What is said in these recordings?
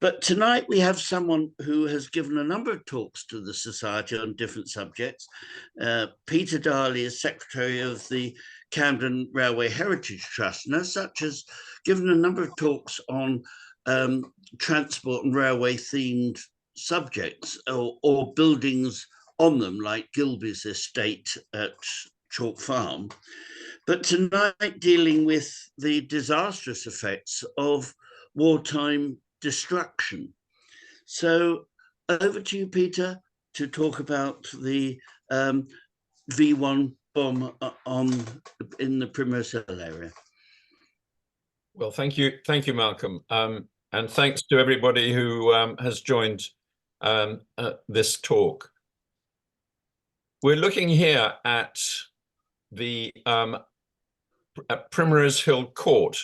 But tonight we have someone who has given a number of talks to the Society on different subjects. Peter Darley is Secretary of the Camden Railway Heritage Trust, and as such has given a number of talks on transport and railway themed subjects or buildings on them, like Gilby's estate at Chalk Farm. But tonight dealing with the disastrous effects of wartime destruction. So over to you, Peter, to talk about the V1 bomb in the Primrose Hill area. Well, thank you, Malcolm, and thanks to everybody who has joined this talk. We're looking here at the Primrose Hill Court,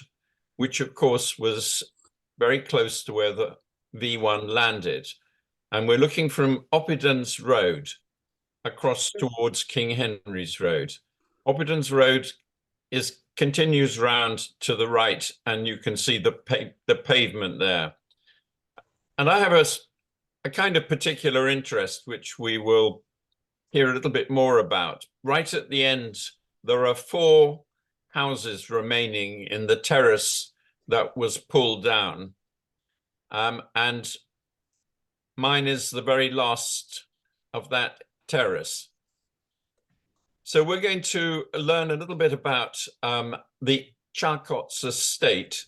which of course was very close to where the V1 landed. And we're looking from Oppidans Road across towards King Henry's Road. Oppidans Road continues round to the right, and you can see the pavement there. And I have a kind of particular interest, which we will hear a little bit more about. Right at the end, there are 4 houses remaining in the terrace that was pulled down, and mine is the very last of that terrace. So we're going to learn a little bit about the Chalcot Estate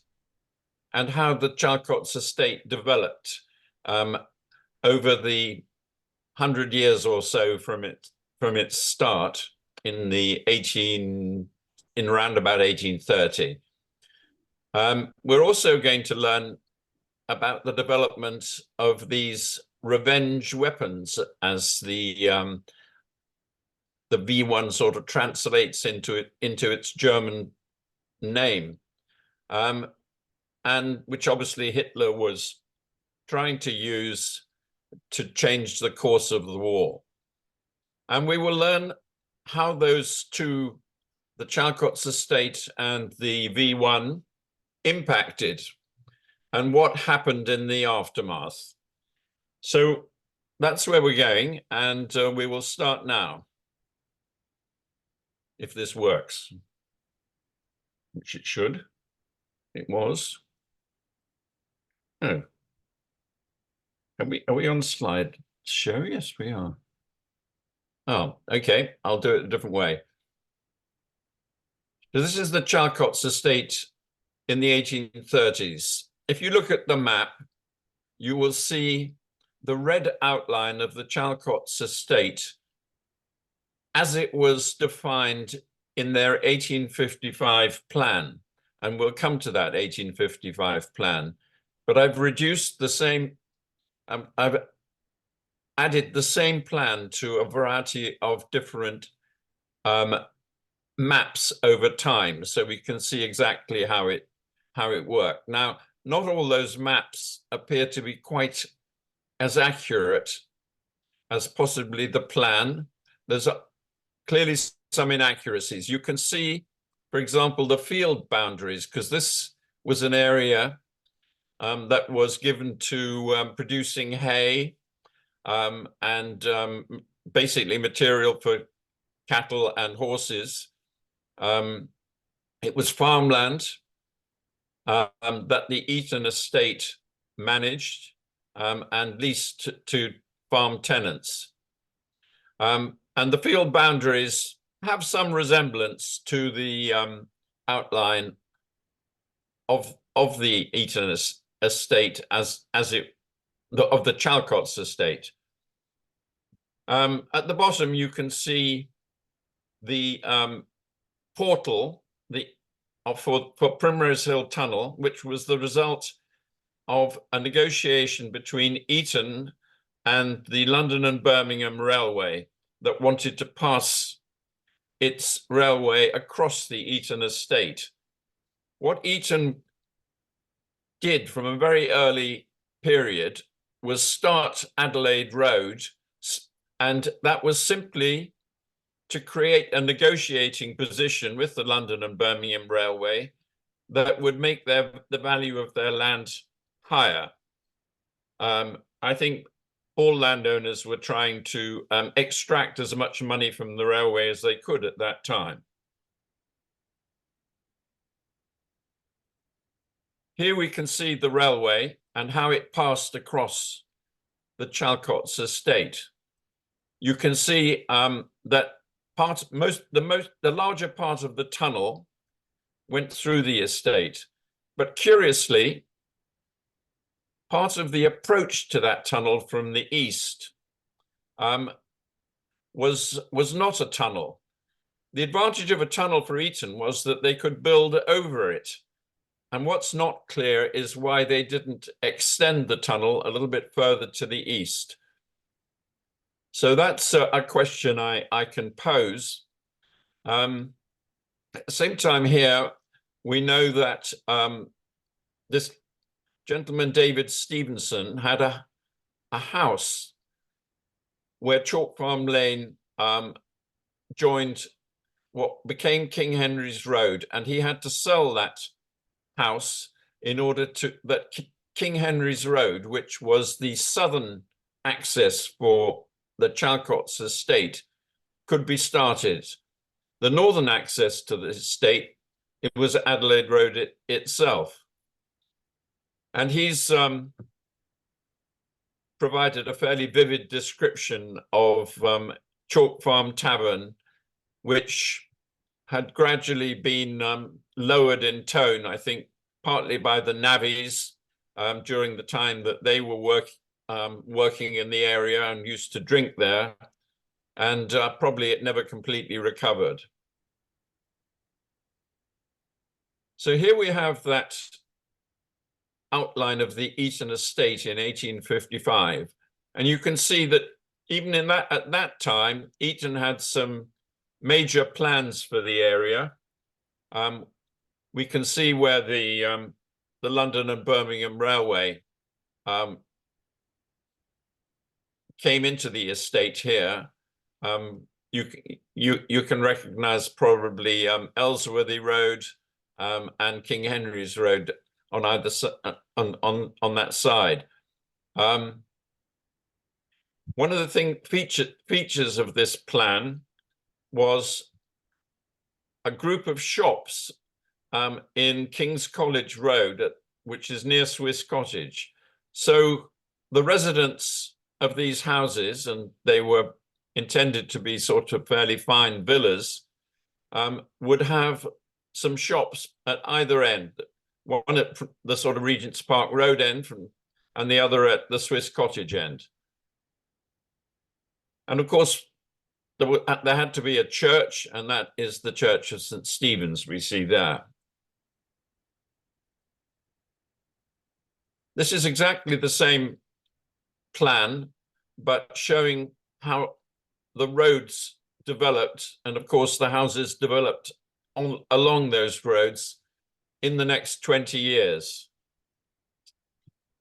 and how the Chalcot Estate developed over the 100 years or so from its start in around about 1830. We're also going to learn about the development of these revenge weapons as the V1 sort of translates into its German name, and which obviously Hitler was trying to use to change the course of the war. And we will learn how those two, the Chalcot Estate and the V1, impacted and what happened in the aftermath. So that's where we're going, and we will start now, if this works, which it should. It was. Oh, are we on slide show? Yes, we are. Oh, okay. I'll do it a different way. So this is the Chalcot Estate in the 1830s. If you look at the map, you will see the red outline of the Chalcot Estate as it was defined in their 1855 plan. And we'll come to that 1855 plan. But I've reduced the same, I've added the same plan to a variety of different maps over time, so we can see exactly how it worked. Now, not all those maps appear to be quite as accurate as possibly the plan. There's clearly some inaccuracies. You can see, for example, the field boundaries, because this was an area that was given to producing hay and basically material for cattle and horses. It was farmland that the Eaton estate managed and leased to farm tenants. And the field boundaries have some resemblance to the outline of the Eaton estate of the Chalcot estate. At the bottom, you can see the portal for Primrose Hill Tunnel, which was the result of a negotiation between Eaton and the London and Birmingham Railway that wanted to pass its railway across the Eaton estate. What Eaton did from a very early period was start Adelaide Road, and that was simply to create a negotiating position with the London and Birmingham Railway that would make the value of their land higher. I think all landowners were trying to extract as much money from the railway as they could at that time. Here we can see the railway and how it passed across the Chalcot Estate. You can see that the larger part of the tunnel went through the estate, but curiously, part of the approach to that tunnel from the east was not a tunnel. The advantage of a tunnel for Eton was that they could build over it. And what's not clear is why they didn't extend the tunnel a little bit further to the east. So that's a question I can pose. At the same time here, we know that this gentleman, David Stevenson, had a house where Chalk Farm Lane joined what became King Henry's Road, and he had to sell that house in order that King Henry's Road, which was the southern access for the Chalcot's estate, could be started. The northern access to the estate, it was Adelaide Road itself. And he's provided a fairly vivid description of Chalk Farm Tavern, which had gradually been lowered in tone, I think, partly by the navvies during the time that they were working in the area and used to drink there, and probably it never completely recovered. So here we have that outline of the Eton estate in 1855, and you can see that even at that time, Eton had some major plans for the area. We can see where the London and Birmingham Railway came into the estate here. You can recognize probably Ellsworthy Road and King Henry's Road on either on that side. One of the features of this plan was a group of shops in King's College Road, which is near Swiss Cottage. So the residents of these houses, and they were intended to be sort of fairly fine villas, would have some shops at either end, one at the sort of Regent's Park Road end and the other at the Swiss Cottage end. And of course, there had to be a church, and that is the Church of St. Stephen's we see there. This is exactly the same plan, but showing how the roads developed, and of course the houses developed along those roads in the next 20 years.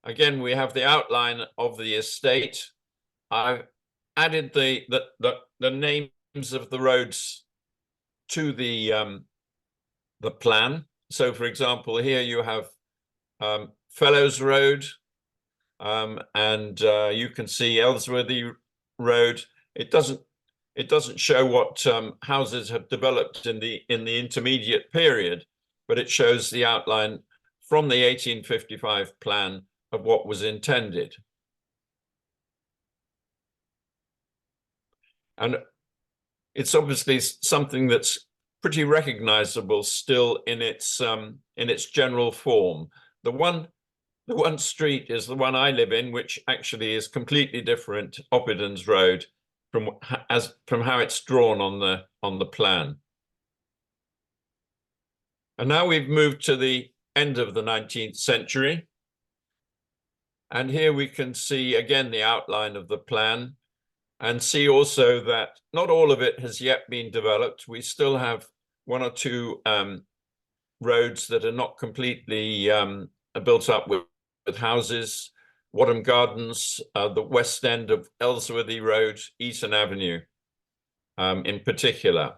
Again, we have the outline of the estate. I've added the names of the roads to the plan. So, for example, here you have Fellows Road, and you can see Ellsworthy Road. It doesn't show what houses have developed in the intermediate period, but it shows the outline from the 1855 plan of what was intended. And it's obviously something that's pretty recognizable still in its general form. The one street is the one I live in, which actually is completely different, Oppidans Road, from how it's drawn on the plan. And now we've moved to the end of the 19th century. And here we can see again the outline of the plan, and see also that not all of it has yet been developed. We still have one or two roads that are not completely built up with houses. Wadham Gardens, the west end of Ellsworthy Road, Eton Avenue in particular.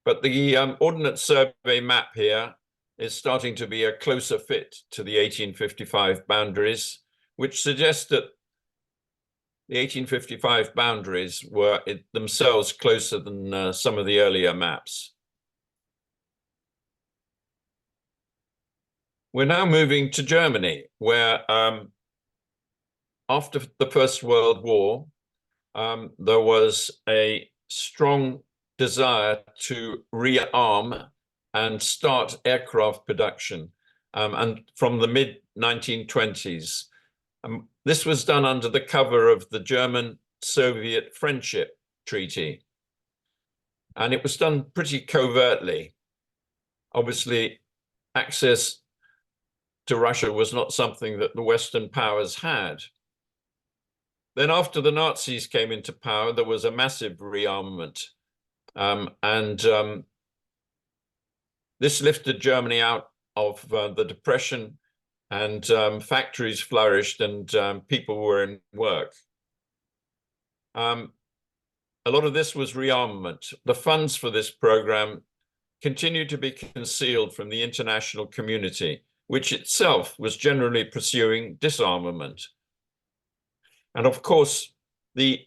But the Ordnance Survey map here is starting to be a closer fit to the 1855 boundaries, which suggests that the 1855 boundaries were themselves closer than some of the earlier maps. We're now moving to Germany, where after the First World War, there was a strong desire to rearm and start aircraft production. And from the mid-1920s, this was done under the cover of the German-Soviet Friendship Treaty. And it was done pretty covertly. Obviously, access to Russia was not something that the Western powers had. Then after the Nazis came into power, there was a massive rearmament. This lifted Germany out of the Depression, and factories flourished, and people were in work. A lot of this was rearmament. The funds for this program continued to be concealed from the international community, which itself was generally pursuing disarmament. And of course, the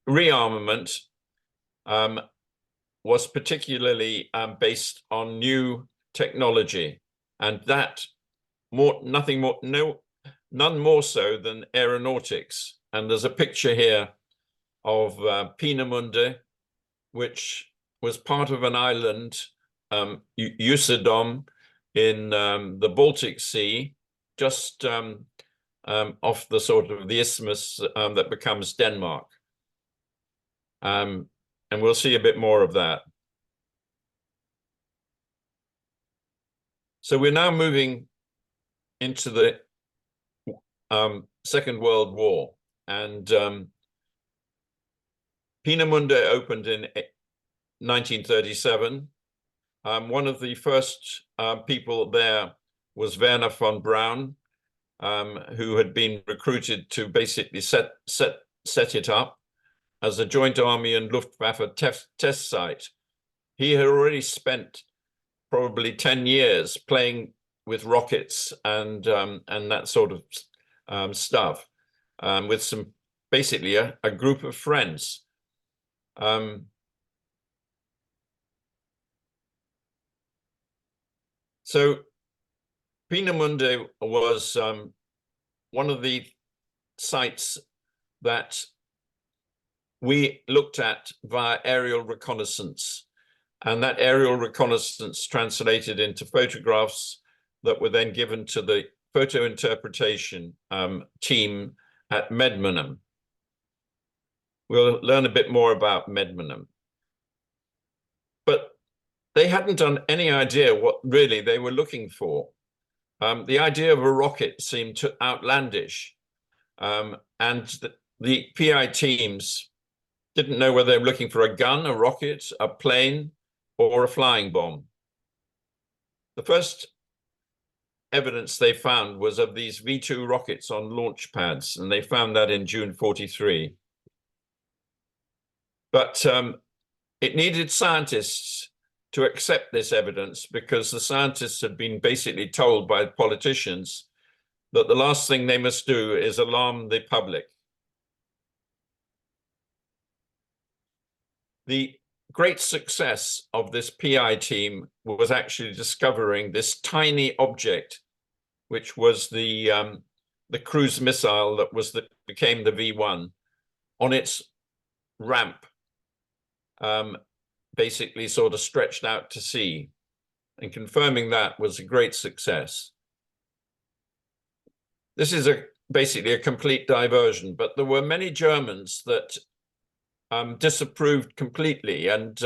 rearmament was particularly based on new technology, and that none more so than aeronautics. And there's a picture here of Peenemünde, which was part of an island, Usedom, in the Baltic Sea, just off the sort of the isthmus that becomes Denmark. And we'll see a bit more of that. So we're now moving into the Second World War, and Peenemünde opened in 1937. One of the first people there was Werner von Braun, who had been recruited to basically set it up as a joint army and Luftwaffe test site. He had already spent probably 10 years playing with rockets and that sort of stuff, with some basically a group of friends. So Peenemünde was one of the sites that we looked at via aerial reconnaissance, and that aerial reconnaissance translated into photographs that were then given to the photo interpretation team at Medmenham. We'll learn a bit more about Medmenham. But they hadn't done any idea what really they were looking for. The idea of a rocket seemed too outlandish, and the PI teams didn't know whether they were looking for a gun, a rocket, a plane, or a flying bomb. The first evidence they found was of these V2 rockets on launch pads, and they found that in June 43. But it needed scientists to accept this evidence, because the scientists had been basically told by politicians that the last thing they must do is alarm the public. The great success of this PI team was actually discovering this tiny object, which was the cruise missile that became the V1, on its ramp, basically sort of stretched out to sea, and confirming that was a great success. This is basically a complete diversion, but there were many Germans that disapproved completely and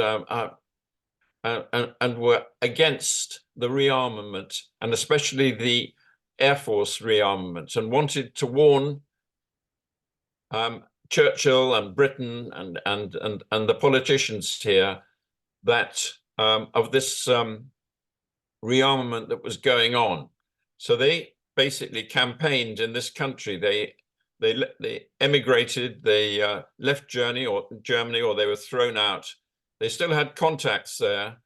were against the rearmament, and especially the Air Force rearmament, and wanted to warn Churchill and Britain and the politicians here that of this rearmament that was going on. So they basically campaigned in this country. They emigrated, they left Germany, or they were thrown out. They still had contacts there,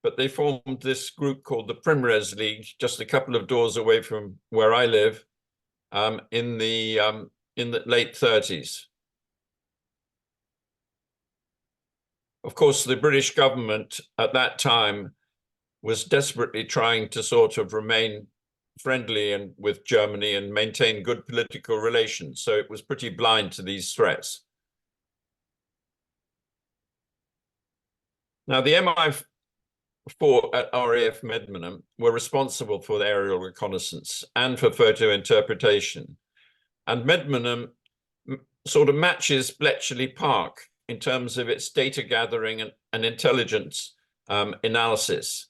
but they formed this group called the Primrose League, just a couple of doors away from where I live, in the late 30s. Of course, the British government at that time was desperately trying to sort of remain friendly and with Germany and maintain good political relations, so it was pretty blind to these threats. Now, the MI4 at RAF Medmenham were responsible for the aerial reconnaissance and for photo interpretation. And Medmenham sort of matches Bletchley Park in terms of its data gathering and intelligence analysis.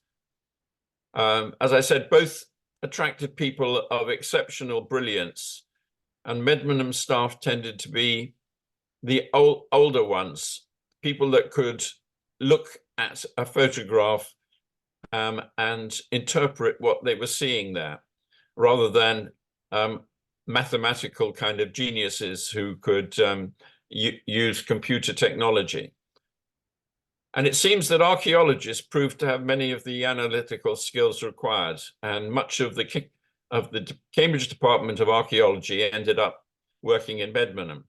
As I said, both attracted people of exceptional brilliance, and Medmenham staff tended to be the older ones, people that could look at a photograph and interpret what they were seeing there, rather than mathematical kind of geniuses who could use computer technology. And it seems that archaeologists proved to have many of the analytical skills required, and much of the Cambridge Department of Archaeology ended up working in Medmenham.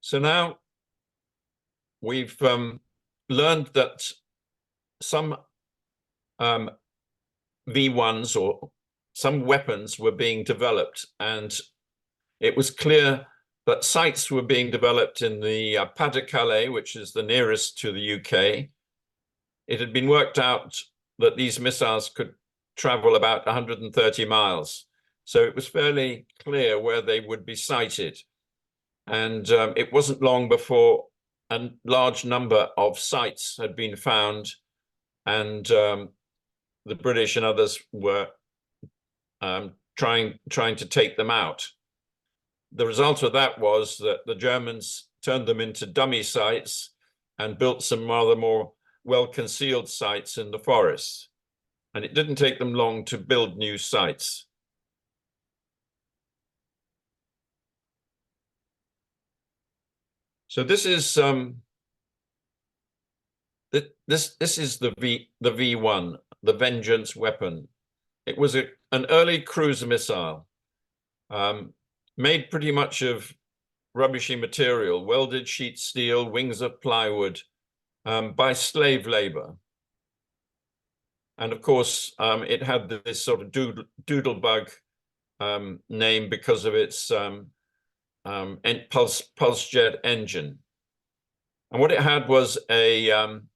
So now we've learned that some V1s or some weapons were being developed, and it was clear that sites were being developed in the Pas-de-Calais, which is the nearest to the UK. It had been worked out that these missiles could travel about 130 miles. So it was fairly clear where they would be sited. And it wasn't long before a large number of sites had been found, and the British and others were trying to take them out. The result of that was that the Germans turned them into dummy sites and built some rather more well-concealed sites in the forests. And it didn't take them long to build new sites. So this is this is the V1, the Vengeance weapon. It was an early cruise missile, made pretty much of rubbishy material, welded sheet steel, wings of plywood, by slave labor. And of course, it had this sort of doodlebug name because of its pulse jet engine. And what it had was an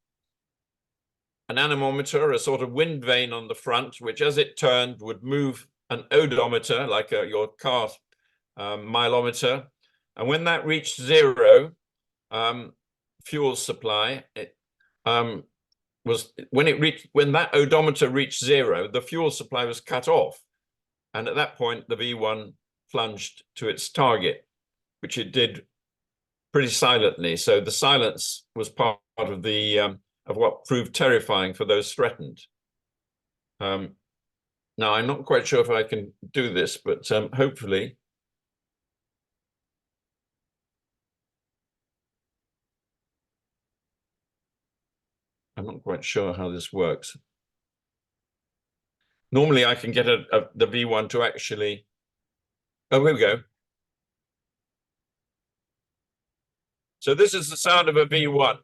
anemometer, a sort of wind vane on the front, which as it turned would move an odometer, like your car mileometer. And when that reached zero, fuel supply, when that odometer reached zero, the fuel supply was cut off. And at that point, the V1 plunged to its target, which it did pretty silently. So the silence was part of the of what proved terrifying for those threatened. Now, I'm not quite sure if I can do this, but hopefully. I'm not quite sure how this works. Normally, I can get the V1 to actually. Oh, here we go. So this is the sound of a V1.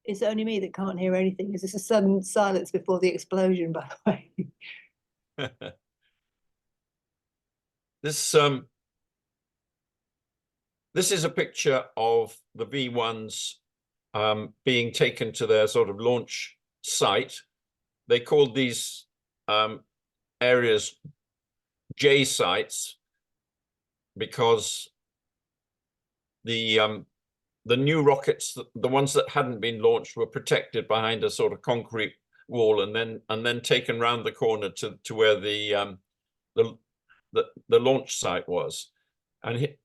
It's only me that can't hear anything. Is this a sudden silence before the explosion, by the way? This is a picture of the V1s being taken to their sort of launch site. They called these areas J sites, because the new rockets, the ones that hadn't been launched, were protected behind a sort of concrete wall, and then taken round the corner to where the launch site was. And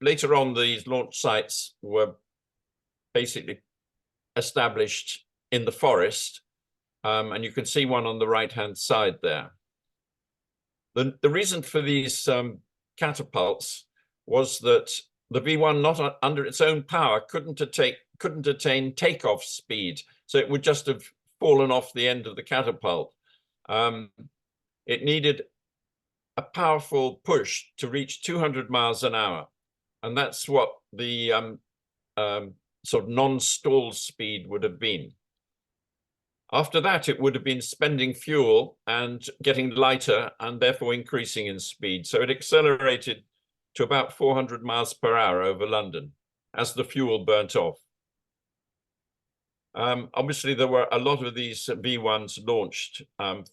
later on, these launch sites were basically established in the forest, and you can see one on the right-hand side there. The reason for these catapults was that the V1, not under its own power, couldn't attain takeoff speed, so it would just have fallen off the end of the catapult. It needed a powerful push to reach 200 miles an hour, and that's what the sort of non-stall speed would have been. After that, it would have been spending fuel and getting lighter, and therefore increasing in speed. So it accelerated to about 400 miles per hour over London as the fuel burnt off. Obviously, there were a lot of these V1s launched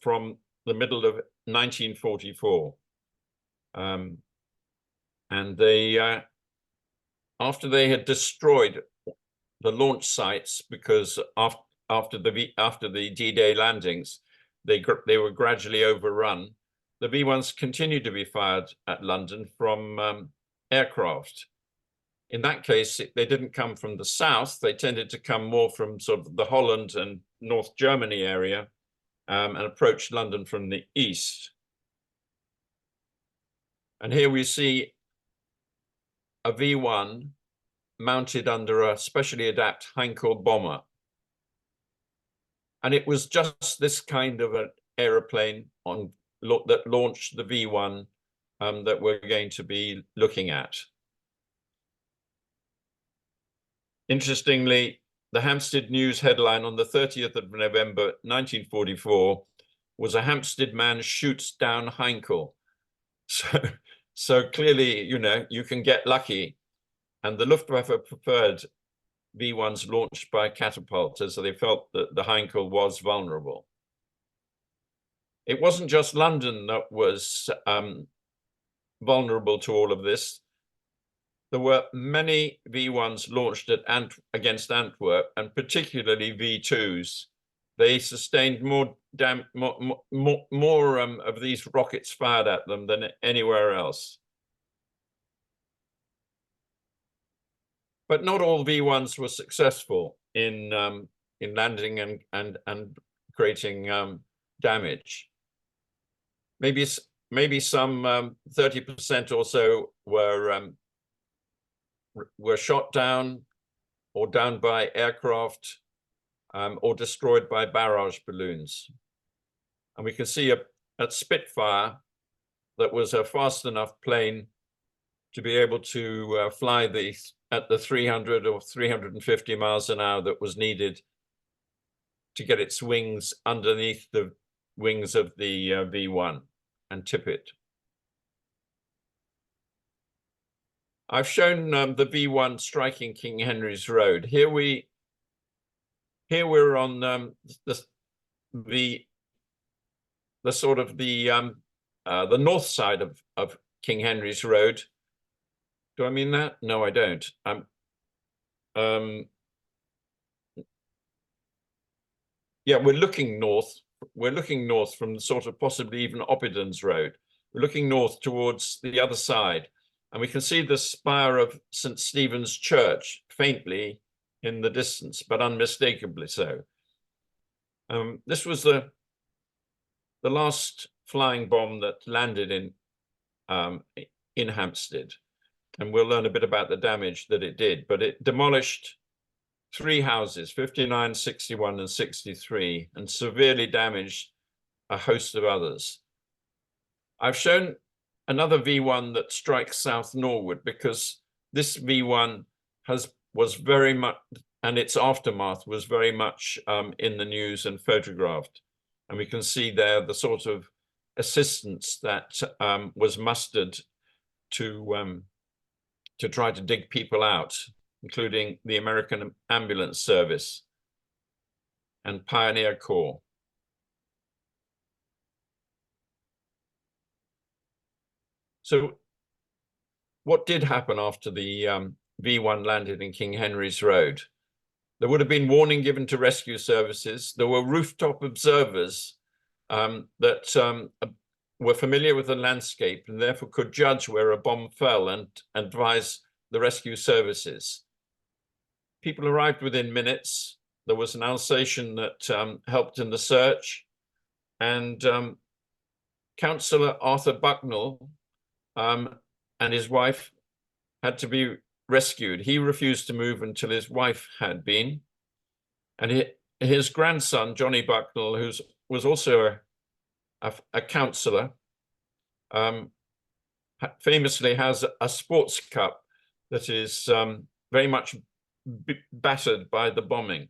from the middle of 1944. And they, after they had destroyed the launch sites, because after the D-Day landings, they were gradually overrun, the V1s continued to be fired at London from aircraft. In that case, they didn't come from the south. They tended to come more from sort of the Holland and North Germany area, and approach London from the east. And here we see a V1 mounted under a specially adapted Heinkel bomber. And it was just this kind of an aeroplane that launched the V1 that we're going to be looking at. Interestingly, the Hampstead News headline on the 30th of November 1944 was "A Hampstead man shoots down Heinkel." So clearly, you know, you can get lucky. And the Luftwaffe preferred V1s launched by catapults, as they felt that the Heinkel was vulnerable. It wasn't just London that was vulnerable to all of this. There were many V1s launched against Antwerp, and particularly V2s. They sustained more of these rockets fired at them than anywhere else. But not all V1s were successful in landing and creating damage. Maybe some 30% or so were shot down or down by aircraft, or destroyed by barrage balloons. And we can see at Spitfire that was a fast enough plane to be able to fly at the 300 or 350 miles an hour that was needed to get its wings underneath the wings of the V1 and tip it. I've shown the V1 striking King Henry's Road. Here we're on the sort of the north side of King Henry's Road. Do I mean that? No, I don't. Yeah, we're looking north. We're looking north from sort of possibly even Oppidans Road. We're looking north towards the other side, and we can see the spire of St. Stephen's Church faintly in the distance, but unmistakably so. This was the last flying bomb that landed in Hampstead, and we'll learn a bit about the damage that it did. But it demolished 3 houses, 59, 61, and 63, and severely damaged a host of others. I've shown another V1 that strikes South Norwood because this V1 was very much, and its aftermath was very much in the news and photographed. And we can see there the sort of assistance that was mustered to try to dig people out, including the American Ambulance Service and Pioneer Corps. So what did happen after the V1 landed in King Henry's Road? There would have been warning given to rescue services. There were rooftop observers that were familiar with the landscape and therefore could judge where a bomb fell and advise the rescue services. People arrived within minutes. There was an Alsatian that helped in the search, and Councillor Arthur Bucknell and his wife had to be rescued. He refused to move until his wife had been. And his grandson, Johnny Bucknell, who was also a councillor, famously has a sports cup that is very much battered by the bombing.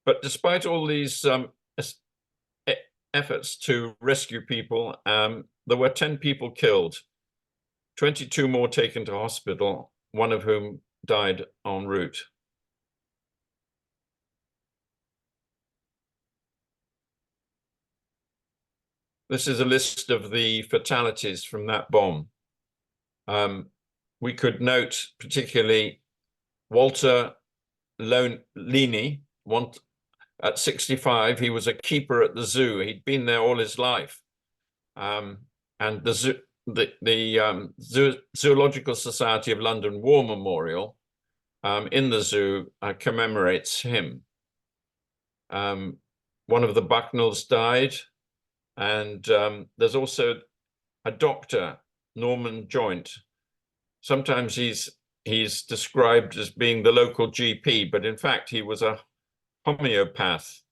But despite all these efforts to rescue people, there were 10 people killed, 22 more taken to hospital, one of whom died en route. This is a list of the fatalities from that bomb. We could note particularly Walter Leaney. At 65, he was a keeper at the zoo. He'd been there all his life. And the Zoological Society of London War Memorial in the zoo commemorates him. One of the Bucknells died, and there's also a doctor, Norman Joint. Sometimes he's described as being the local GP, but in fact he was a homeopath.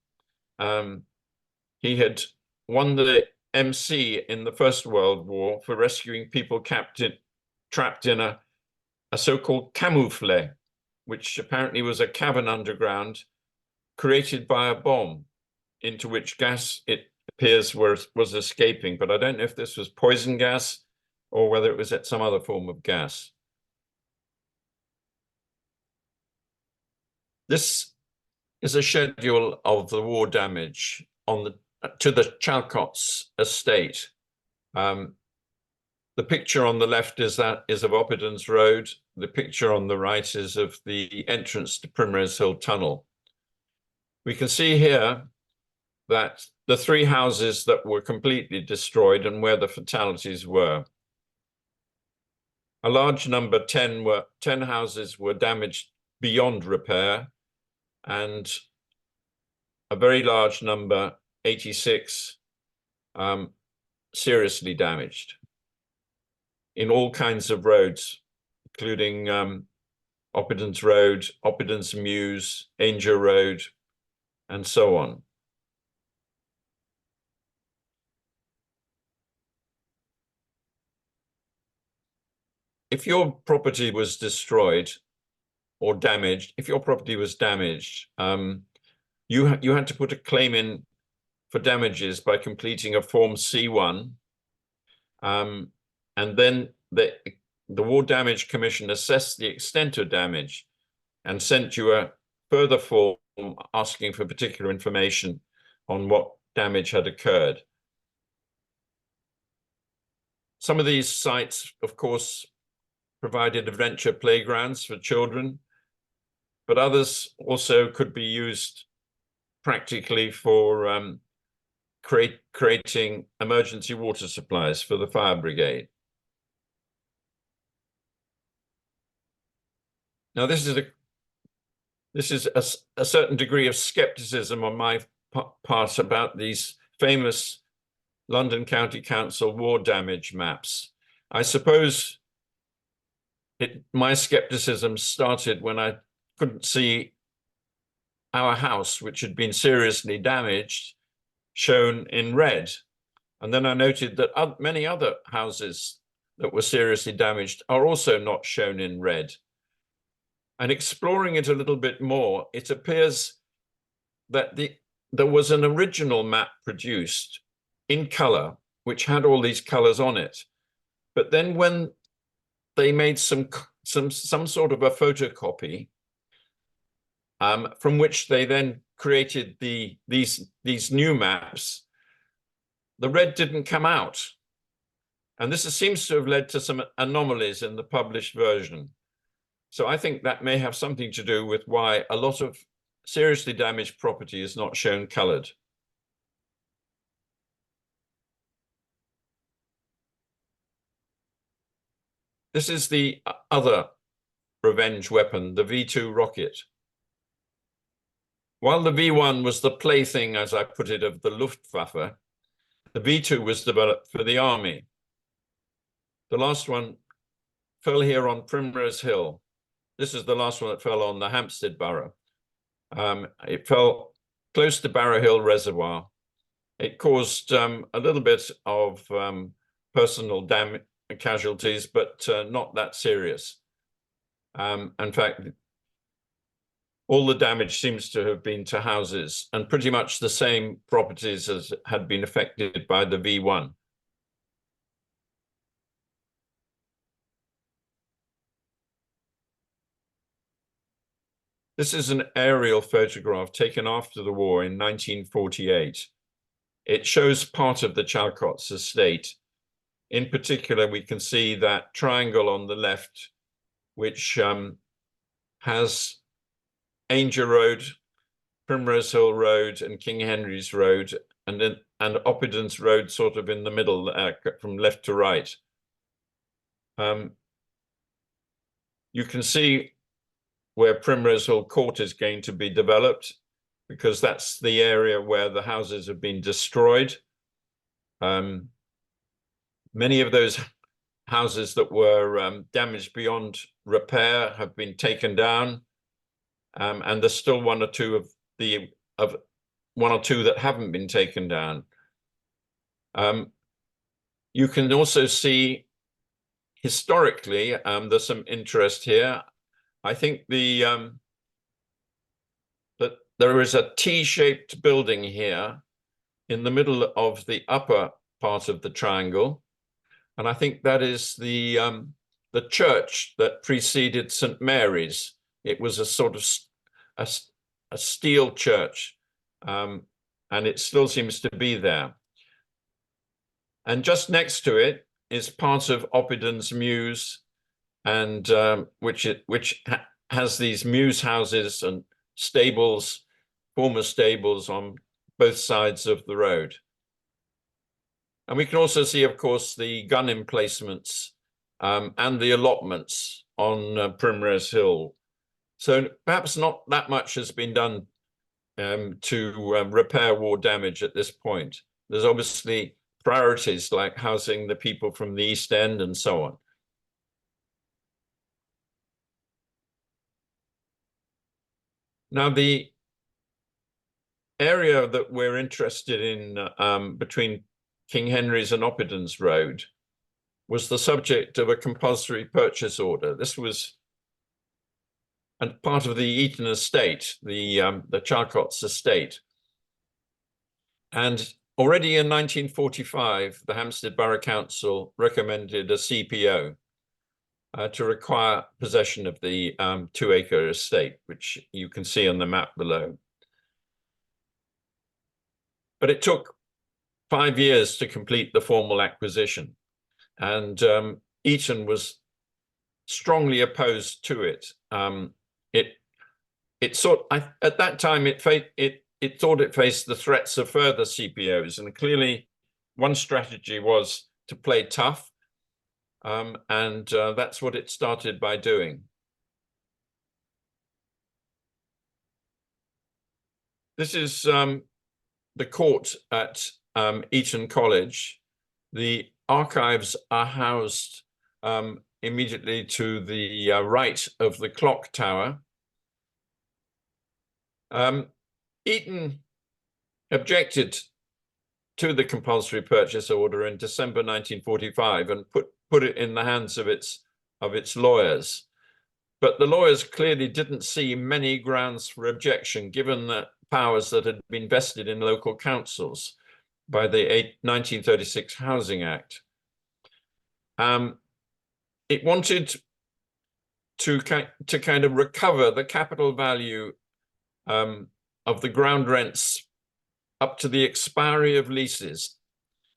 He had won the MC in the First World War for rescuing people trapped in a so-called camouflet, which apparently was a cavern underground created by a bomb into which gas, it appears, was escaping. But I don't know if this was poison gas or whether it was some other form of gas. This is a schedule of the war damage to the Chalcot Estate. The picture on the left is of Oppidans Road. The picture on the right is of the entrance to Primrose Hill Tunnel. We can see here that the 3 houses that were completely destroyed and where the fatalities were. A large number, 10 houses were damaged beyond repair, and a very large number, 86, seriously damaged in all kinds of roads, including Oppidans Road, Oppidans Mews, Ainger Road, and so on. If your property was destroyed or damaged, if your property was damaged, you had to put a claim in for damages by completing a Form C1, and then the War Damage Commission assessed the extent of damage and sent you a further form asking for particular information on what damage had occurred. Some of these sites, of course, provided adventure playgrounds for children, but others also could be used practically for creating emergency water supplies for the fire brigade. Now, this is a certain degree of skepticism on my part about these famous London County Council war damage maps. I suppose my skepticism started when I couldn't see our house, which had been seriously damaged, shown in red. And then I noted that many other houses that were seriously damaged are also not shown in red. And exploring it a little bit more, it appears that there was an original map produced in color, which had all these colors on it. But then when they made some sort of a photocopy, from which they then created these new maps, the red didn't come out. And this seems to have led to some anomalies in the published version. So I think that may have something to do with why a lot of seriously damaged property is not shown coloured. This is the other revenge weapon, the V2 rocket. While the V1 was the plaything, as I put it, of the Luftwaffe, the V2 was developed for the army. The last one fell here on Primrose Hill. This is the last one that fell on the Hampstead Borough. It fell close to Barrow Hill Reservoir. It caused a little bit of personal casualties, but not that serious. In fact, all the damage seems to have been to houses and pretty much the same properties as had been affected by the V1. This is an aerial photograph taken after the war in 1948. It shows part of the Chalcot Estate. In particular, we can see that triangle on the left, which has Ainger Road, Primrose Hill Road, and King Henry's Road, and Oppidance Road sort of in the middle, from left to right. You can see where Primrose Hill Court is going to be developed, because that's the area where the houses have been destroyed. Many of those houses that were damaged beyond repair have been taken down, and there's still one or two that haven't been taken down. You can also see historically, there's some interest here. I think that there is a T-shaped building here in the middle of the upper part of the triangle, and I think that is the church that preceded St. Mary's. It was a sort of a steel church, and it still seems to be there. And just next to it is part of Oppidance Mews, and which has these mews houses and stables, former stables on both sides of the road. And we can also see, of course, the gun emplacements and the allotments on Primrose Hill. So perhaps not that much has been done to repair war damage at this point. There's obviously priorities like housing the people from the East End and so on. Now, the area that we're interested in between King Henry's and Oppidance Road was the subject of a compulsory purchase order. This was part of the Eton estate, the Chalcot Estate. And already in 1945, the Hampstead Borough Council recommended a CPO to require possession of the 2-acre estate, which you can see on the map below. But it took 5 years to complete the formal acquisition, and Eton was strongly opposed to it. At that time, it thought it faced the threats of further CPOs, and clearly one strategy was to play tough, and that's what it started by doing. This is the court at Eton College. The archives are housed immediately to the right of the clock tower. Eton objected to the compulsory purchase order in December 1945 and put it in the hands of its lawyers. But the lawyers clearly didn't see many grounds for objection, given the powers that had been vested in local councils by the 1936 Housing Act. It wanted to kind of recover the capital value of the ground rents up to the expiry of leases.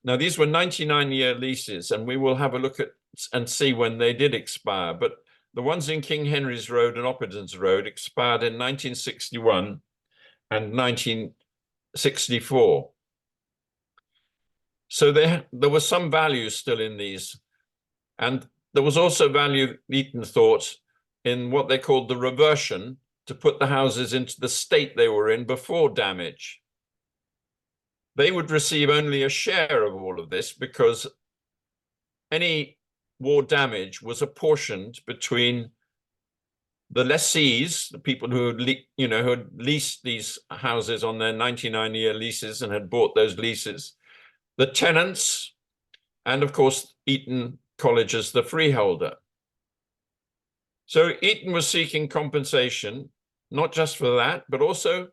Now, these were 99-year leases, and we will have a look at and see when they did expire. But the ones in King Henry's Road and Oppidans Road expired in 1961 and 1964. So there was some value still in these. And there was also value, Eaton thought, in what they called the reversion, to put the houses into the state they were in before damage. They would receive only a share of all of this because any war damage was apportioned between the lessees, the people who had, who had leased these houses on their 99-year leases and had bought those leases, the tenants, and of course, Eton College as the freeholder. So Eton was seeking compensation, not just for that, but also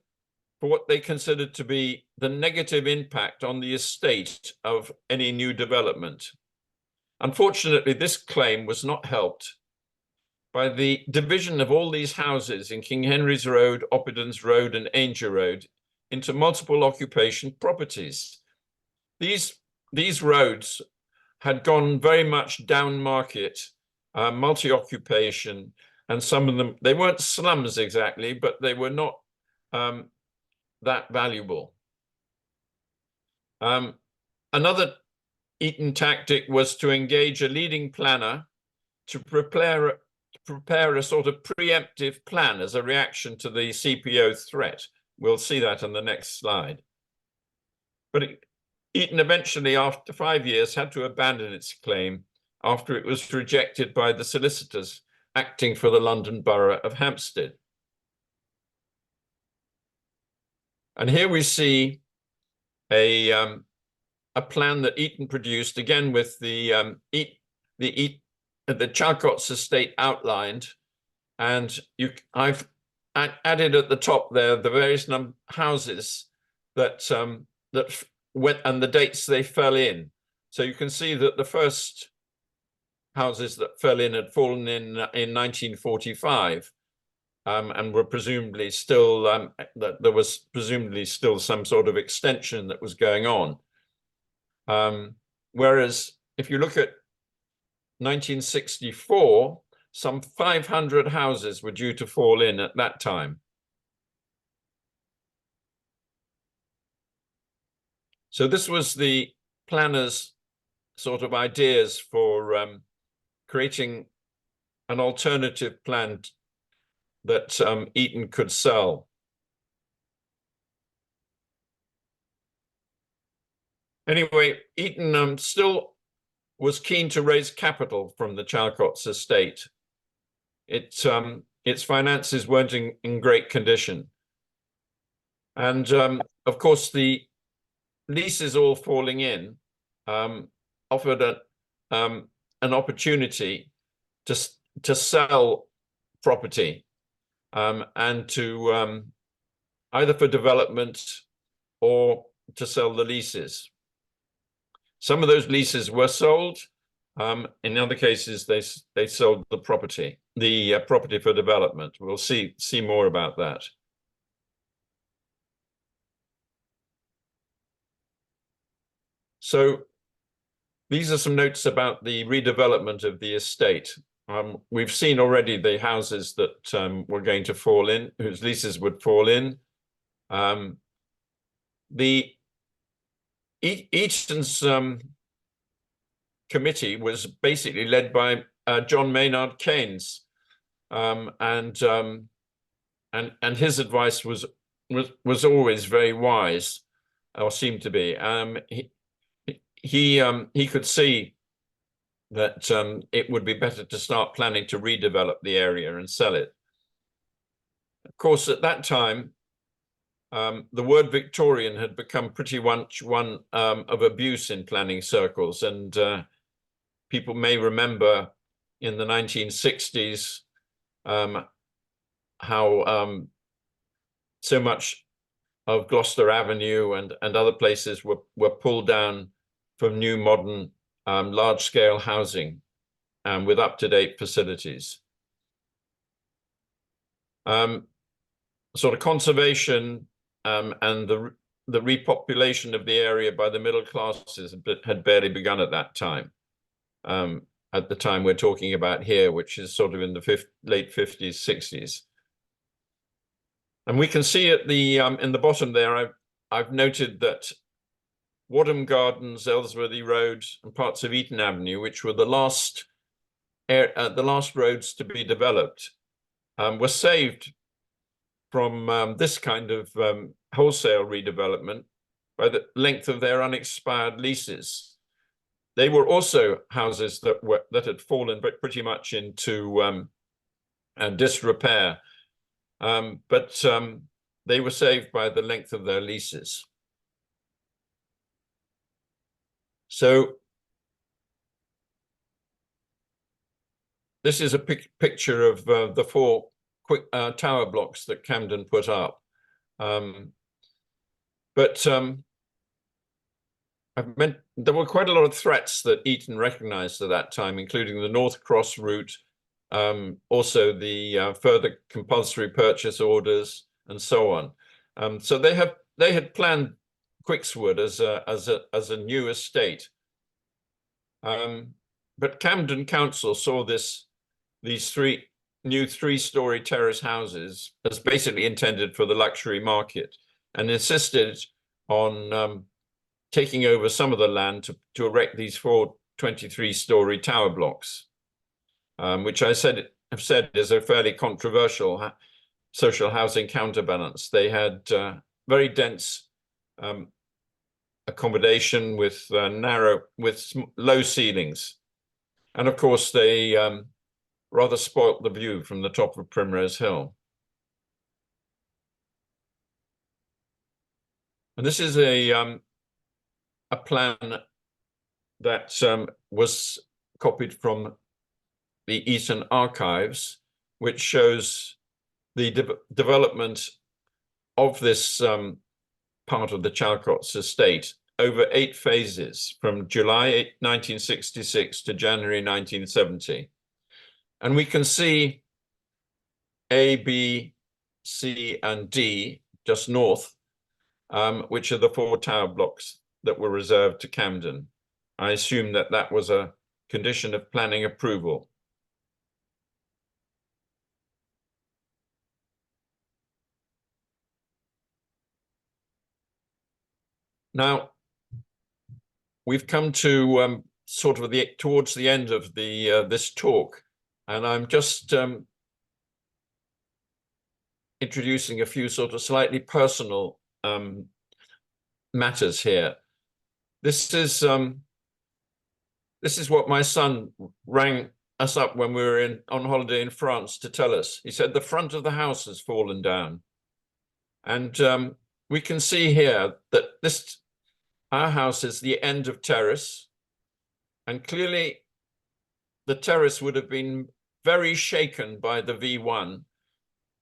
for what they considered to be the negative impact on the estate of any new development. Unfortunately, this claim was not helped by the division of all these houses in King Henry's Road, Oppidans Road, and Ainger Road into multiple occupation properties. These roads had gone very much down market, multi-occupation, and some of them, they weren't slums exactly, but they were not that valuable. Another Eton tactic was to engage a leading planner to prepare a sort of preemptive plan as a reaction to the CPO threat. We'll see that on the next slide. But Eton eventually, after 5 years, had to abandon its claim after it was rejected by the solicitors acting for the London Borough of Hampstead. And here we see a plan that Eton produced, again with the Chalcot Estate outlined, and I've added at the top there the various houses that went and the dates they fell in. So you can see that the first houses that fell in had fallen in 1945. And were presumably still, that there was presumably still some sort of extension that was going on. Whereas if you look at 1964, some 500 houses were due to fall in at that time. So this was the planners' sort of ideas for creating an alternative plan that Eton could sell. Anyway, Eton still was keen to raise capital from the Chalcot Estate. Its finances weren't in great condition. And of course, the leases all falling in offered an opportunity to sell property. And to either for development or to sell the leases. Some of those leases were sold. In other cases, they sold the property for development. We'll see more about that. So these are some notes about the redevelopment of the estate. We've seen already the houses that were going to fall in, whose leases would fall in. The Eton's committee was basically led by John Maynard Keynes, and his advice was always very wise, or seemed to be. He could see that it would be better to start planning to redevelop the area and sell it. Of course, at that time, the word Victorian had become pretty much one of abuse in planning circles, and people may remember in the 1960s how so much of Gloucester Avenue and other places were pulled down for new modern large-scale housing with up-to-date facilities. Sort of conservation and the the repopulation of the area by the middle classes had barely begun at that time. At the time we're talking about here, which is sort of in the late 50s, 60s. And we can see at the in the bottom there, I've noted that Wadham Gardens, Ellsworthy Road, and parts of Eaton Avenue, which were the last roads to be developed, were saved from this kind of wholesale redevelopment by the length of their unexpired leases. They were also houses that had fallen pretty much into disrepair, but they were saved by the length of their leases. So this is a picture of the 4 quick tower blocks that Camden put up. There were quite a lot of threats that Eaton recognized at that time, including the North Cross route, also the further compulsory purchase orders, and so on. So they had planned Quixwood as a new estate. But Camden Council saw these new 3-story terrace houses as basically intended for the luxury market, and insisted on taking over some of the land to erect these 4 23-story tower blocks, which I have said is a fairly controversial social housing counterbalance. They had very dense accommodation with low ceilings, and of course they rather spoilt the view from the top of Primrose Hill. And this is a plan that was copied from the Eaton archives, which shows the development of this part of the Chalcot Estate over 8 phases from July 1966 to January 1970. And we can see A, B, C, and D just north, which are the 4 tower blocks that were reserved to Camden. I assume that was a condition of planning approval. Now, we've come to sort of towards the end of this talk, and I'm just introducing a few sort of slightly personal matters here. This is what my son rang us up when we were on holiday in France to tell us. He said the front of the house has fallen down, and we can see here that our house is the end of terrace, and clearly the terrace would have been very shaken by the V1,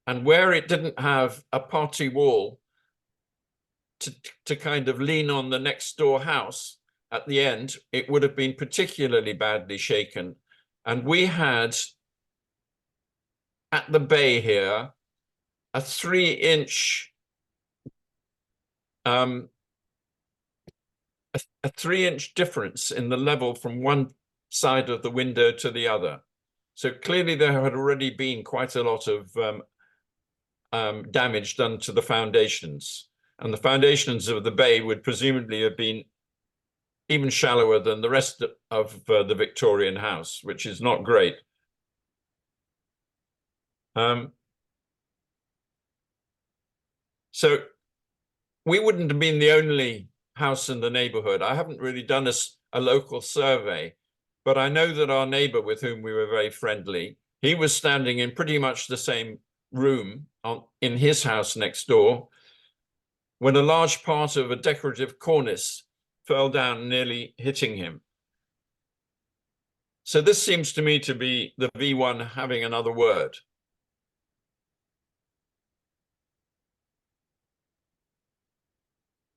and where it didn't have a party wall to kind of lean on the next door house at the end, it would have been particularly badly shaken. And we had at the bay here a 3-inch a 3-inch difference in the level from one side of the window to the other. So clearly there had already been quite a lot of damage done to the foundations. And the foundations of the bay would presumably have been even shallower than the rest of the Victorian house, which is not great. So we wouldn't have been the only house in the neighbourhood. I haven't really done a local survey, but I know that our neighbour, with whom we were very friendly, he was standing in pretty much the same room in his house next door when a large part of a decorative cornice fell down, nearly hitting him. So this seems to me to be the V1 having another word.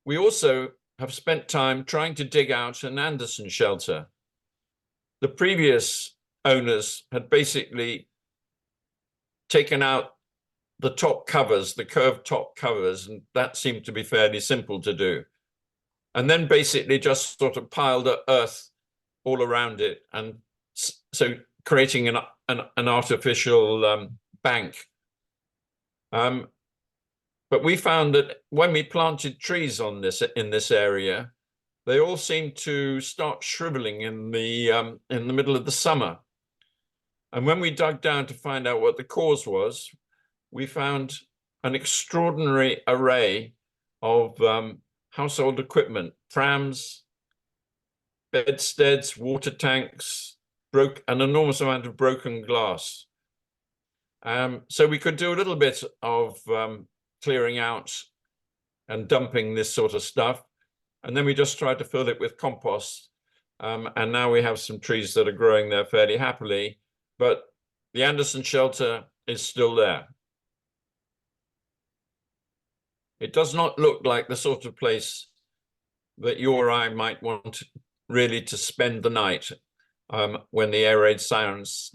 We also have spent time trying to dig out an Anderson shelter. The previous owners had basically taken out the top covers, the curved top covers, and that seemed to be fairly simple to do. And then basically just sort of piled earth all around it, and so creating an artificial bank. But we found that when we planted trees on this in this area, they all seemed to start shriveling in the middle of the summer. And when we dug down to find out what the cause was, we found an extraordinary array of household equipment, prams, bedsteads, water tanks, an enormous amount of broken glass. So we could do a little bit of clearing out and dumping this sort of stuff. And then we just tried to fill it with compost. And now we have some trees that are growing there fairly happily, but the Anderson shelter is still there. It does not look like the sort of place that you or I might want really to spend the night when the air raid sirens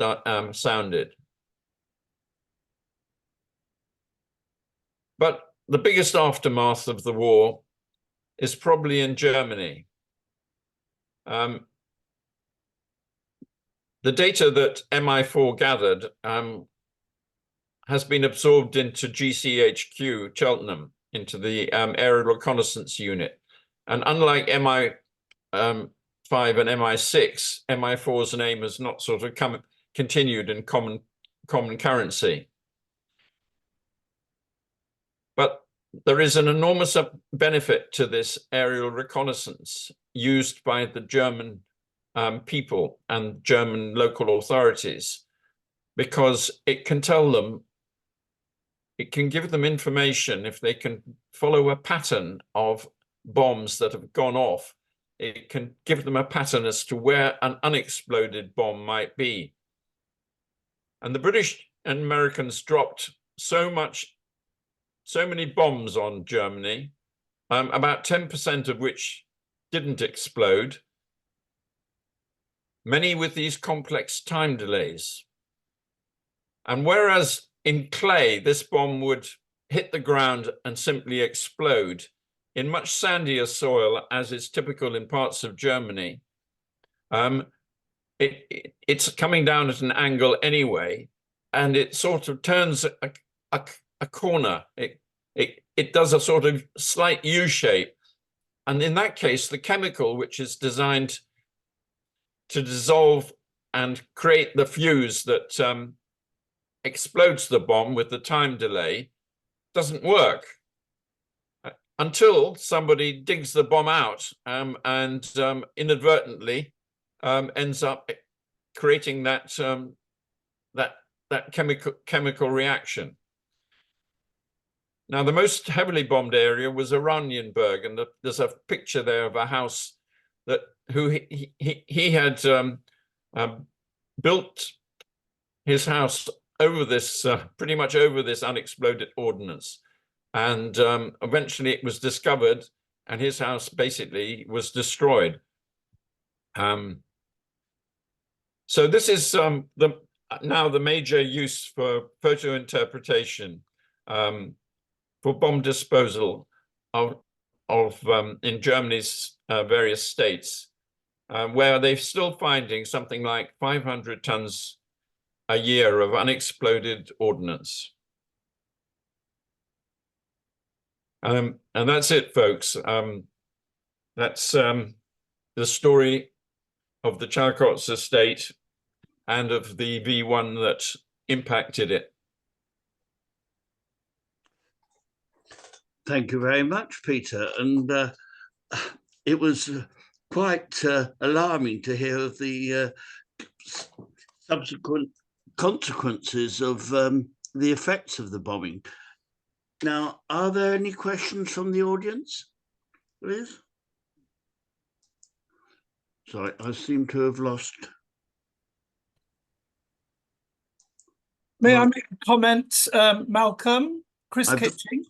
sounded. But the biggest aftermath of the war is probably in Germany. The data that MI4 gathered has been absorbed into GCHQ, Cheltenham, into the Aerial Reconnaissance Unit. And unlike MI5 and MI6, MI4's name has not sort of continued in common currency. But there is an enormous benefit to this aerial reconnaissance used by the German people and German local authorities, because it can tell them, it can give them information if they can follow a pattern of bombs that have gone off. It can give them a pattern as to where an unexploded bomb might be. And the British and Americans dropped so many bombs on Germany, about 10% of which didn't explode, many with these complex time delays. And whereas in clay, this bomb would hit the ground and simply explode, in much sandier soil, as is typical in parts of Germany, it's coming down at an angle anyway, and it sort of turns a corner. It does a sort of slight U shape. And in that case, the chemical, which is designed to dissolve and create the fuse that explodes the bomb with the time delay, doesn't work until somebody digs the bomb out and inadvertently ends up creating that chemical reaction. Now, the most heavily bombed area was Oranienburg, and there's a picture there of a house that he had built his house over this, pretty much over this unexploded ordnance. And eventually it was discovered, and his house basically was destroyed. So this is now the major use for photo interpretation for bomb disposal in Germany's various states, where they're still finding something like 500 tons a year of unexploded ordnance. And that's it, folks. That's the story of the Chalcot Estate and of the V1 that impacted it. Thank you very much, Peter. And it was quite alarming to hear of the subsequent consequences of the effects of the bombing. Now, are there any questions from the audience, please? Sorry, I seem to have lost. May I make a comment, Malcolm? Chris Kitching?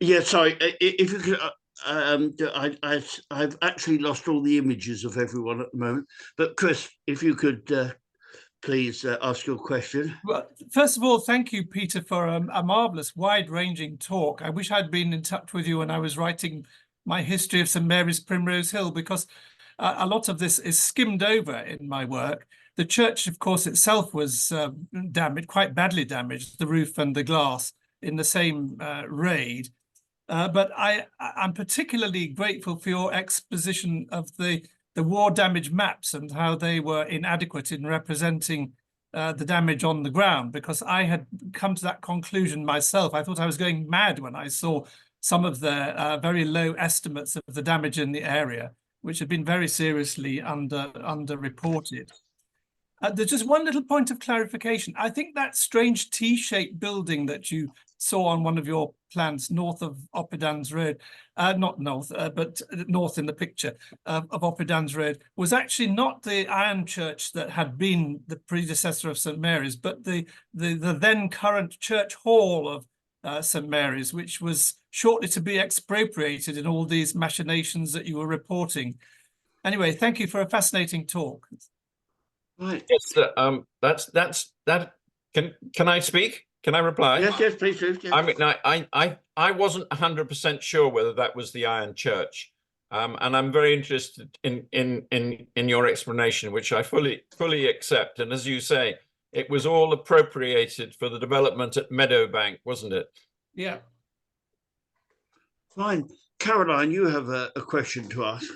Yeah, sorry. If you could, I've actually lost all the images of everyone at the moment. But Chris, if you could please ask your question. Well, first of all, thank you, Peter, for a marvellous, wide-ranging talk. I wish I'd been in touch with you when I was writing my history of St Mary's Primrose Hill, because a lot of this is skimmed over in my work. The church, of course, itself was damaged, quite badly damaged, the roof and the glass in the same raid. But I'm particularly grateful for your exposition of the war damage maps and how they were inadequate in representing the damage on the ground, because I had come to that conclusion myself. I thought I was going mad when I saw some of the very low estimates of the damage in the area, which had been very seriously underreported. There's just one little point of clarification. I think that strange T-shaped building that you saw on one of your plans north of Oppidan's Road, not north, but north in the picture of Oppidan's Road, was actually not the iron church that had been the predecessor of St Mary's, but the then current church hall of St Mary's, which was shortly to be expropriated in all these machinations that you were reporting. Anyway, thank you for a fascinating talk. Right. Yes, that's that. Can I speak? Can I reply? Yes, please do. Yes. I mean, I wasn't 100% sure whether that was the Iron Church, and I'm very interested in your explanation, which I fully accept. And as you say, it was all appropriated for the development at Meadowbank, wasn't it? Yeah. Fine. Caroline, you have a question to ask.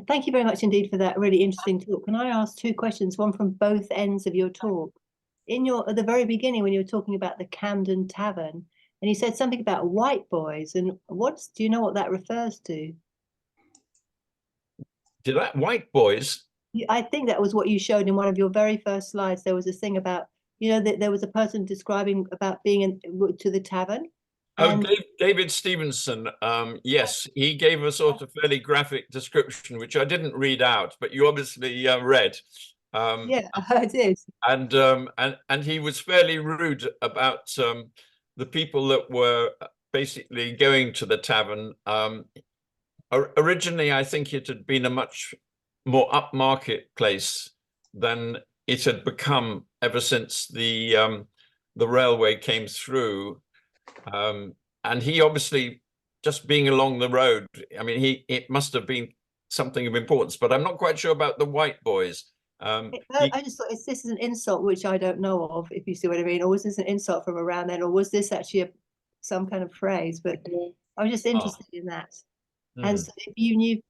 Thank you very much indeed for that really interesting talk. Can I ask two questions, one from both ends of your talk? At the very beginning, when you were talking about the Camden Tavern, and you said something about white boys, and do you know what that refers to? Did that white boys? I think that was what you showed in one of your very first slides. There was this thing about, that there was a person describing about being to the tavern. Oh, David Stevenson. Yes, he gave a sort of fairly graphic description, which I didn't read out, but you obviously read. Yeah, I did. And he was fairly rude about the people that were basically going to the tavern. Originally, I think it had been a much more upmarket place than it had become ever since the railway came through. And he obviously, just being along the road, I mean, it must have been something of importance, but I'm not quite sure about the white boys. I just thought, this is an insult which I don't know of, if you see what I mean, or was this an insult from around then, or was this actually some kind of phrase? But I was just interested in that. And so if you knew,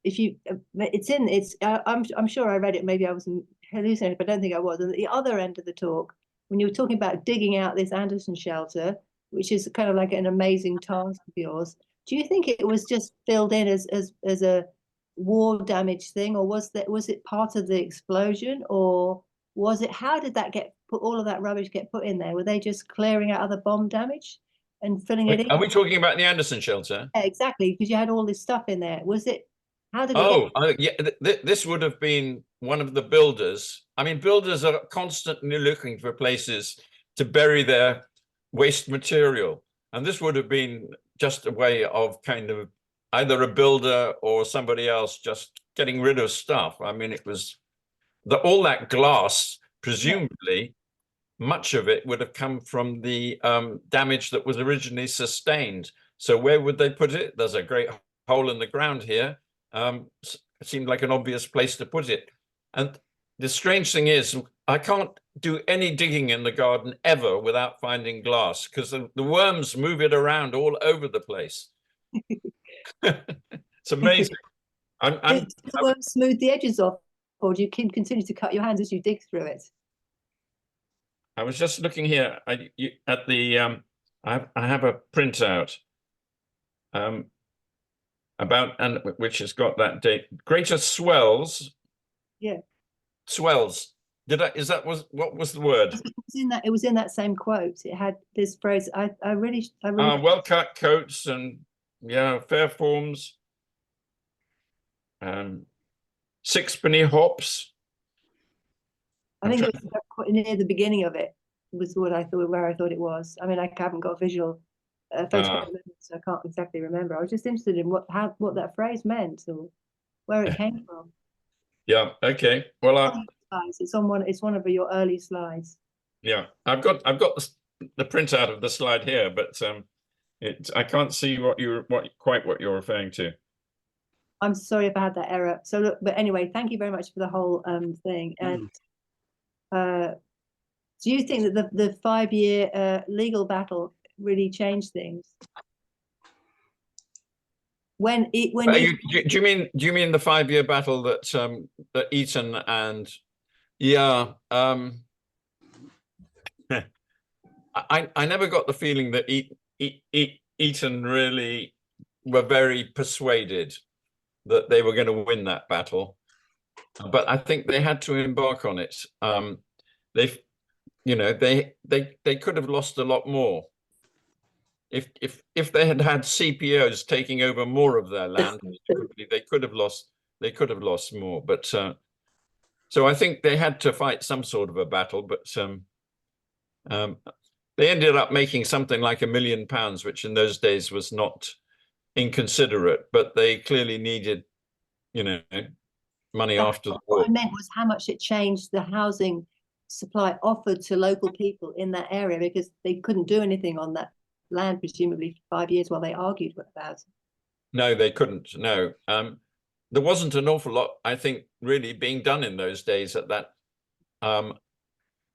I'm sure I read it, maybe I was hallucinating, but I don't think I was. And at the other end of the talk, when you were talking about digging out this Anderson shelter, which is kind of like an amazing task of yours, do you think it was just filled in as a war damage thing, or was it part of the explosion, or was it, how did that all of that rubbish get put in there? Were they just clearing out other bomb damage and filling it in? Are we talking about the Anderson shelter? Yeah, exactly, because you had all this stuff in there. Was it, how did it yeah, this would have been one of the builders. I mean, builders are constantly looking for places to bury their waste material, and this would have been just a way of kind of either a builder or somebody else just getting rid of stuff. I mean, it was all that glass, presumably much of it would have come from the damage that was originally sustained. So where would they put it? There's a great hole in the ground here. It seemed like an obvious place to put it. And the strange thing is, I can't do any digging in the garden ever without finding glass, because the worms move it around all over the place. It's amazing. the worms smooth the edges off, or do you continue to cut your hands as you dig through it? I was just looking here at the I have a printout which has got that date. Greater swells. Yeah. Swells. What was the word? It was in that same quote. It had this phrase. I really well cut coats and fair forms. Sixpenny hops. I think it was quite near the beginning of it. Was what I thought, where I thought it was. I mean, I haven't got a visual photograph, so I can't exactly remember. I was just interested in what that phrase meant, or where it came from. Yeah. Okay. Well, slides. It's on one. It's one of your early slides. Yeah, I've got the printout of the slide here, but I can't see what you're referring to. I'm sorry if I had that error. So look, but anyway, thank you very much for the whole thing. And do you think that the 5-year legal battle really changed things? Do you mean the 5-year battle that that Eton and I never got the feeling that Eton really were very persuaded that they were going to win that battle, but I think they had to embark on it. They could have lost a lot more if they had CPOs taking over more of their land. They could have lost more. But so I think they had to fight some sort of a battle. But they ended up making something like £1 million, which in those days was not inconsiderate. But they clearly needed, money after the war. What I meant was how much it changed the housing supply offered to local people in that area, because they couldn't do anything on that land, presumably for 5 years while they argued about it. No, they couldn't. No, there wasn't an awful lot, I think, really being done in those days at that. Not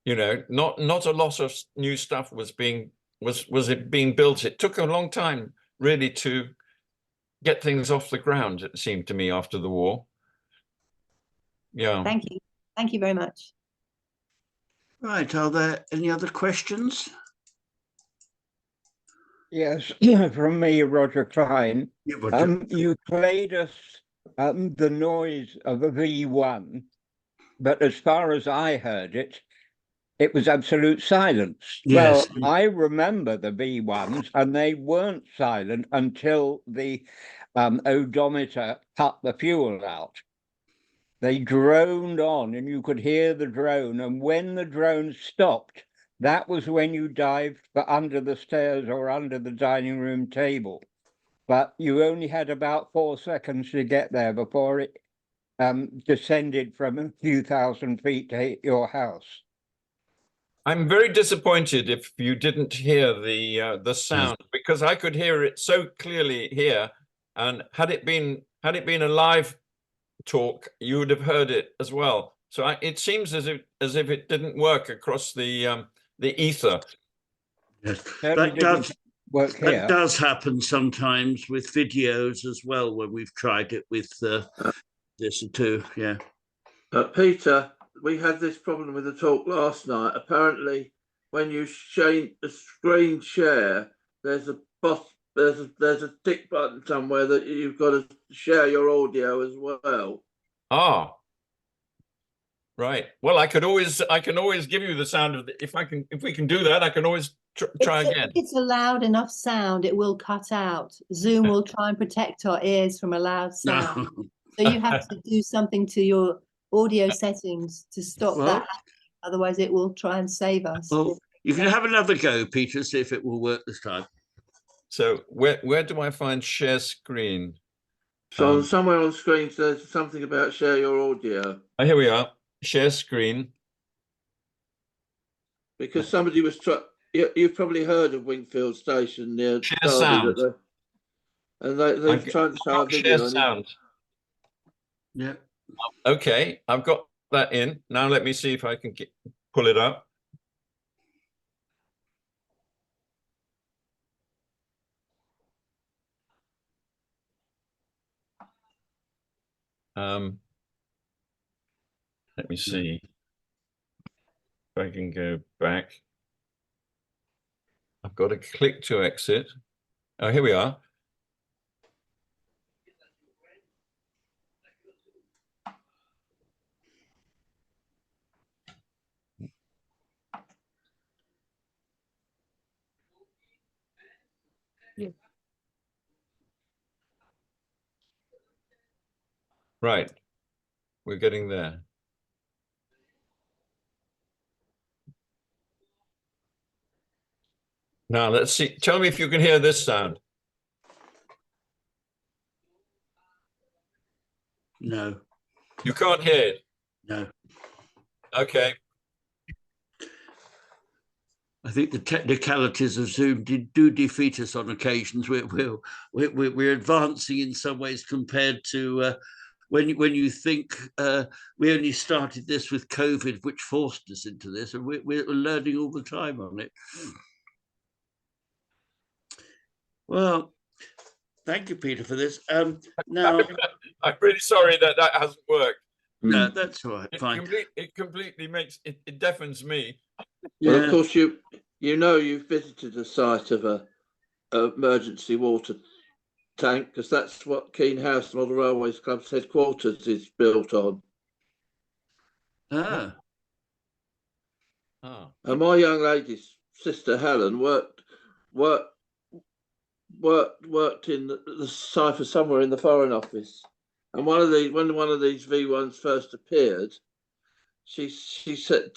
a lot of new stuff was being built. It took a long time really to get things off the ground, it seemed to me, after the war. Yeah. Thank you very much. Right, are there any other questions? Yes, from me, Roger Klein. Yeah, Roger. You played us the noise of a V1, but as far as I heard it, it was absolute silence. Yes. Well, I remember the V1s, and they weren't silent until the odometer cut the fuel out. They droned on, and you could hear the drone, and when the drone stopped, that was when you dived for under the stairs or under the dining room table. But you only had about 4 seconds to get there before it descended from a few thousand feet to hit your house. I'm very disappointed if you didn't hear the sound, because I could hear it so clearly here, and had it been a live talk, you would have heard it as well. So it seems as if it didn't work across the ether. Yes, that does happen sometimes with videos as well, where we've tried it with this too. Yeah. Peter, we had this problem with the talk last night. Apparently, when you change a screen share, there's a tick button somewhere that you've got to share your audio as well. Ah, right. Well, I can always give you the sound of if we can do that, I can always try again. If it's a loud enough sound, it will cut out. Zoom will try and protect our ears from a loud sound. So you have to do something to your audio settings to stop that. Otherwise, it will try and save us. Well, you can have another go, Peter, see if it will work this time. So where do I find share screen? So somewhere on the screen there's something about share your audio. Oh, here we are. Share screen. Because somebody was you've probably heard of Wingfield Station near Share Darley, sound. and they've tried to show a video. Share sound. Yeah. Okay, I've got that in. Now let me see if I can pull it up. Let me see if I can go back. I've got to click to exit. Oh, here we are. Right, we're getting there. Now let's see. Tell me if you can hear this sound. No. You can't hear it? No. Okay. I think the technicalities of Zoom do defeat us on occasions. We're advancing in some ways compared to when you think we only started this with COVID, which forced us into this, and we're learning all the time on it. Well, thank you, Peter, for this. Now, I'm really sorry that hasn't worked. no, that's all right. Fine. It completely makes it deafens me. Well, Yeah. of course, you you've visited the site of a emergency water tank, because that's what Keene House Model Railways Club's headquarters is built on. Ah. Oh. And my young lady's sister Helen worked in the cipher somewhere in the Foreign Office. And when one of these V1s first appeared, she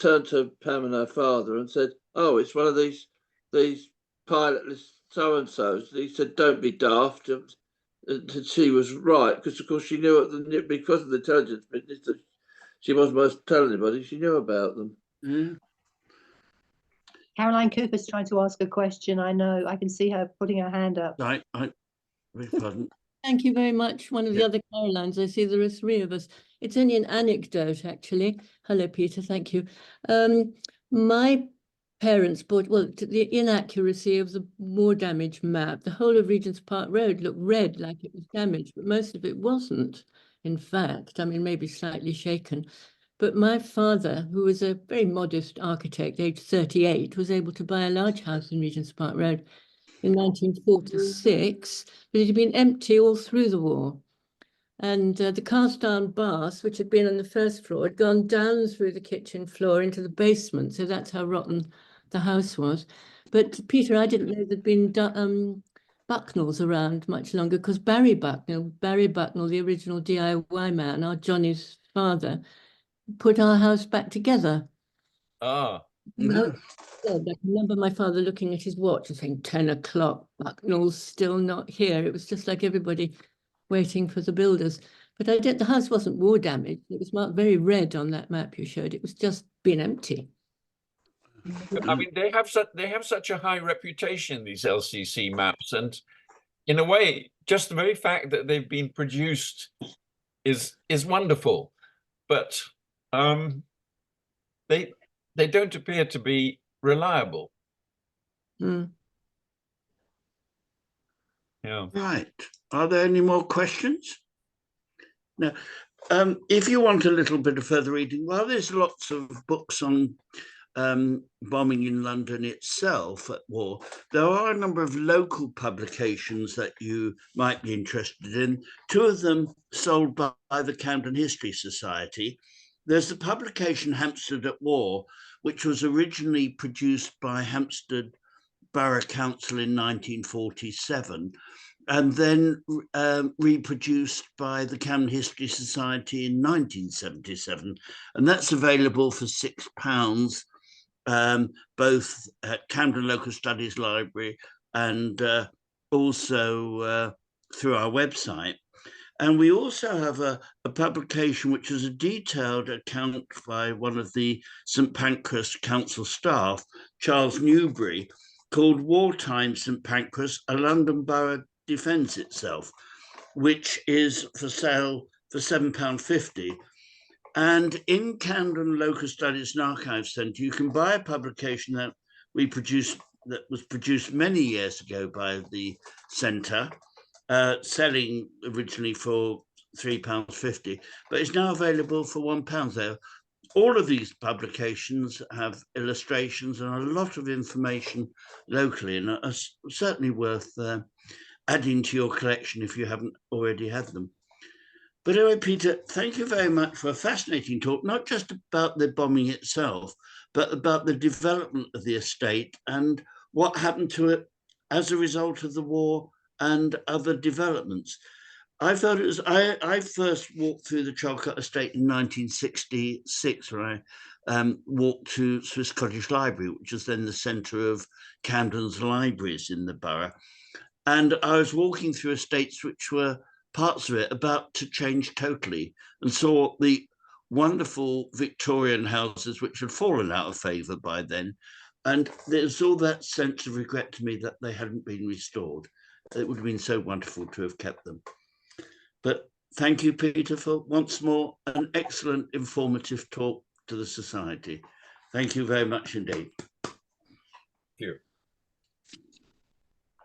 turned to Pam and her father and said, "Oh, it's one of these pilotless so and so's." He said, "Don't be daft." And she was right, because of course she knew because of the intelligence business that she wasn't supposed to tell anybody. She knew about them. Yeah. Caroline Cooper's trying to ask a question. I know. I can see her putting her hand up. I beg your pardon. Thank you very much. One of the other Carolines, I see there are three of us. It's only an anecdote, actually. Hello, Peter, thank you. My parents bought, well, the inaccuracy of the war damage map, the whole of Regent's Park Road looked red like it was damaged, but most of it wasn't, in fact. I mean, maybe slightly shaken. But my father, who was a very modest architect, aged 38, was able to buy a large house in Regent's Park Road in 1946, but it had been empty all through the war. And the cast iron bath, which had been on the first floor, had gone down through the kitchen floor into the basement. So that's how rotten the house was. But Peter, I didn't know there'd been Bucknells around much longer, because Barry Bucknell, the original DIY man, our Johnny's father, put our house back together. Ah. No. I remember my father looking at his watch and saying 10 o'clock, Bucknell's still not here. It was just like everybody waiting for the builders. But the house wasn't war damaged. It was marked very red on that map you showed. It was just been empty. I mean, they have such a high reputation, these LCC maps, and in a way, just the very fact that they've been produced is wonderful. But they don't appear to be reliable. Mm. Yeah. Right. Are there any more questions? Now, if you want a little bit of further reading, well, there's lots of books on bombing in London itself at war. There are a number of local publications that you might be interested in. Two of them sold by the Camden History Society. There's the publication Hampstead at War, which was originally produced by Hampstead Borough Council in 1947, and then reproduced by the Camden History Society in 1977. And that's available for £6, both at Camden Local Studies Library and also through our website. And we also have a publication which is a detailed account by one of the St Pancras Council staff, Charles Newbury, called Wartime St Pancras, a London Borough Defends Itself, which is for sale for £7.50. And in Camden Local Studies and Archives Centre, you can buy a publication that was produced many years ago by the centre, selling originally for £3.50, but it's now available for £1 there. All of these publications have illustrations and a lot of information locally, and are certainly worth adding to your collection if you haven't already had them. But anyway, Peter, thank you very much for a fascinating talk, not just about the bombing itself, but about the development of the estate and what happened to it as a result of the war and other developments. I felt it was, I first walked through the Chalcot Estate in 1966 when I walked to Swiss Cottage Library, which was then the centre of Camden's libraries in the borough. And I was walking through estates which were parts of it about to change totally, and saw the wonderful Victorian houses which had fallen out of favour by then. And there's all that sense of regret to me that they hadn't been restored. It would have been so wonderful to have kept them. But thank you, Peter, for once more an excellent informative talk to the Society. Thank you very much indeed. Thank you.